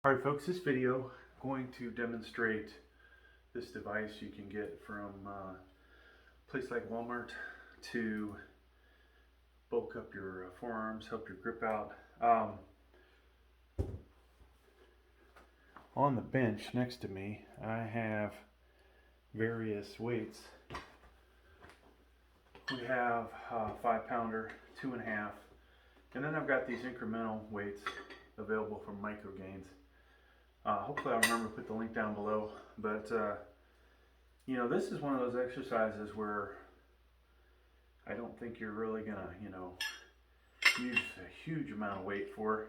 Alright folks, this video going to demonstrate this device you can get from a place like Walmart to bulk up your forearms, help your grip out. On the bench next to me I have various weights. We have a 5-pounder, 2.5, and then I've got these incremental weights available from Micro Gains. Hopefully I'll remember to put the link down below, but you know, this is one of those exercises where I don't think you're really gonna, use a huge amount of weight for.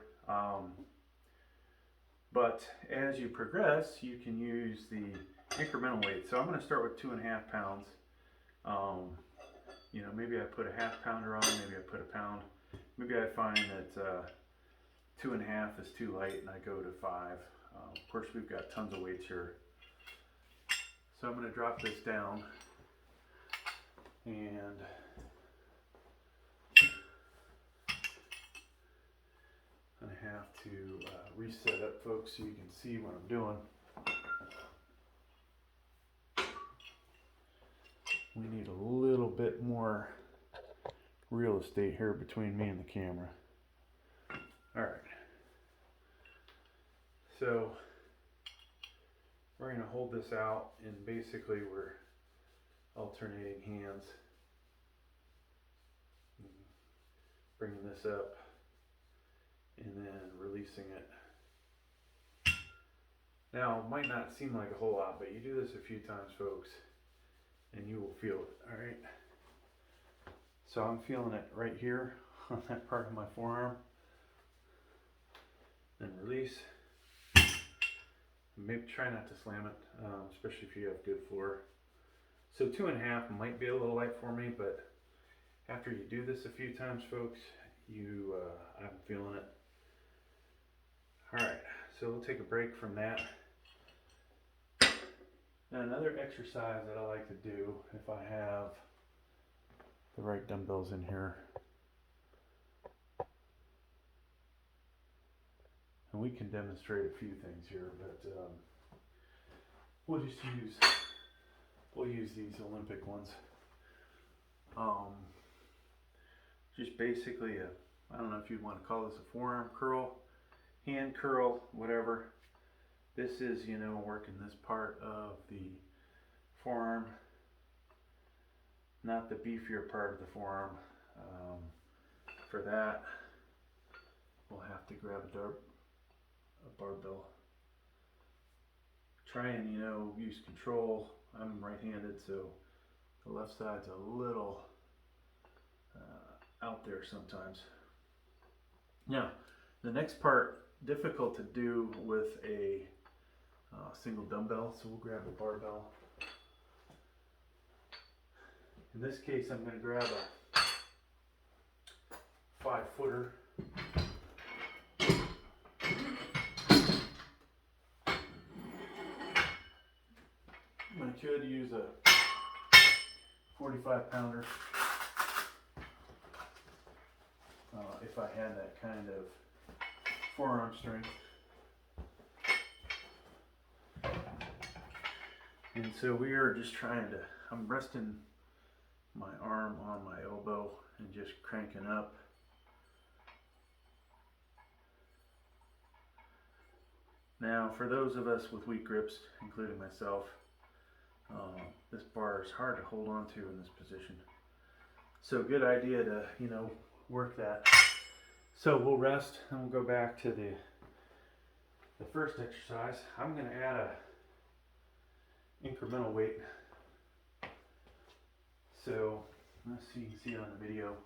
But as you progress, you can use the incremental weight. So I'm going to start with 2.5 pounds. You know, maybe I put a 1/2 pounder on, maybe I put a pound. Maybe I find that 2.5 is too light and I go to 5. Of course, we've got tons of weights here. So I'm going to drop this down and I'm going to have to reset up, folks, so you can see what I'm doing. We need a little bit more real estate here between me and the camera. Alright. So we're going to hold this out, and basically we're alternating hands. Bringing this up and then releasing it. Now, it might not seem like a whole lot, but you do this a few times, folks, and you will feel it. Alright. So I'm feeling it right here on that part of my forearm. Then release. Maybe try not to slam it, especially if you have good floor. So 2.5 might be a little light for me, but after you do this a few times, folks, I'm feeling it. Alright, so we'll take a break from that. Now another exercise that I like to do, if I have the right dumbbells in here, and we can demonstrate a few things here, but we'll use these Olympic ones. Just basically I don't know if you want to call this a forearm curl, hand curl, whatever. This is, working this part of the forearm, not the beefier part of the forearm. For that, we'll have to grab a barbell. Try and, use control. I'm right-handed, so the left side's a little out there sometimes. Now, the next part, difficult to do with a single dumbbell, so we'll grab a barbell. In this case, I'm going to grab a 5-footer. I could use a 45-pounder if I had that kind of forearm strength. And so we are just I'm resting my arm on my elbow and just cranking up. Now, for those of us with weak grips, including myself, this bar is hard to hold on to in this position. So good idea to, work that. So we'll rest and we'll go back to the first exercise. I'm going to add a incremental weight. So let's see, you can see it on the video.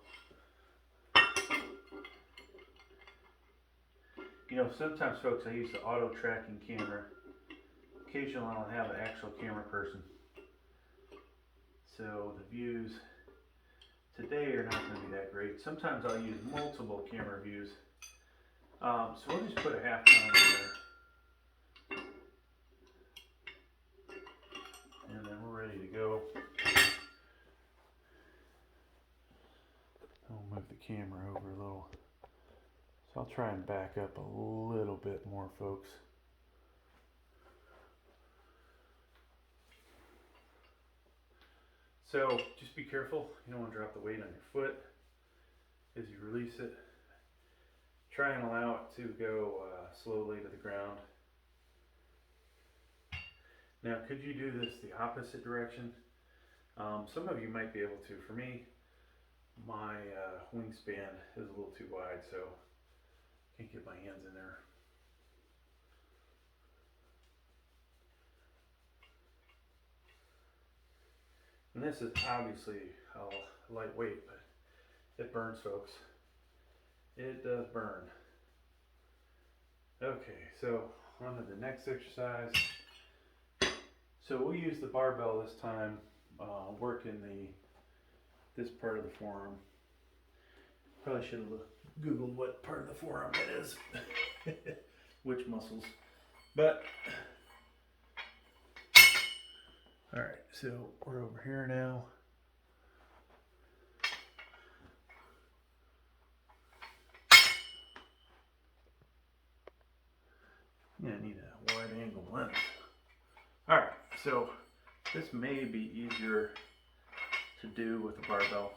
Sometimes, folks, I use the auto tracking camera. Occasionally I'll have an actual camera person. So the views today are not going to be that great. Sometimes I'll use multiple camera views. So we'll just put a 1/2 pound in there. And then we're ready to go. I'll move the camera over a little. So I'll try and back up a little bit more, folks. So just be careful. You don't want to drop the weight on your foot as you release it. Try and allow it to go slowly to the ground. Now, could you do this the opposite direction? Some of you might be able to. For me, my wingspan is a little too wide, so I can't get my hands in there. And this is obviously lightweight, but it burns, folks. It does burn. Okay, so on to the next exercise. So we'll use the barbell this time, working this part of the forearm. Probably should have Googled what part of the forearm it is, which muscles. But all right, so we're over here now. Yeah, I need a wide angle lens. All right, so this may be easier to do with a barbell.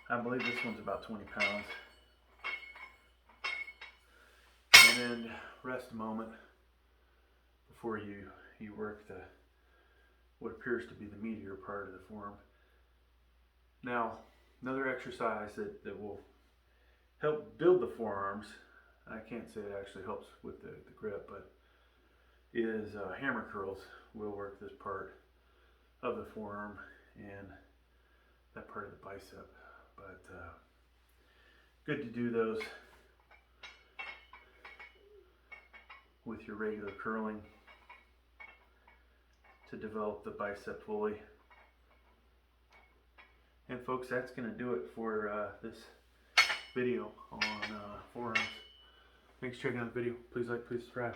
I believe this one's about 20 pounds. And then rest a moment before you work what appears to be the meatier part of the forearm. Now, another exercise that will help build the forearms, I can't say it actually helps with the grip, but is hammer curls. Will work this part of the forearm and that part of the bicep. But good to do those with your regular curling to develop the bicep fully. And folks, that's going to do it for this video on forearms. Thanks for checking out the video. Please like, please subscribe.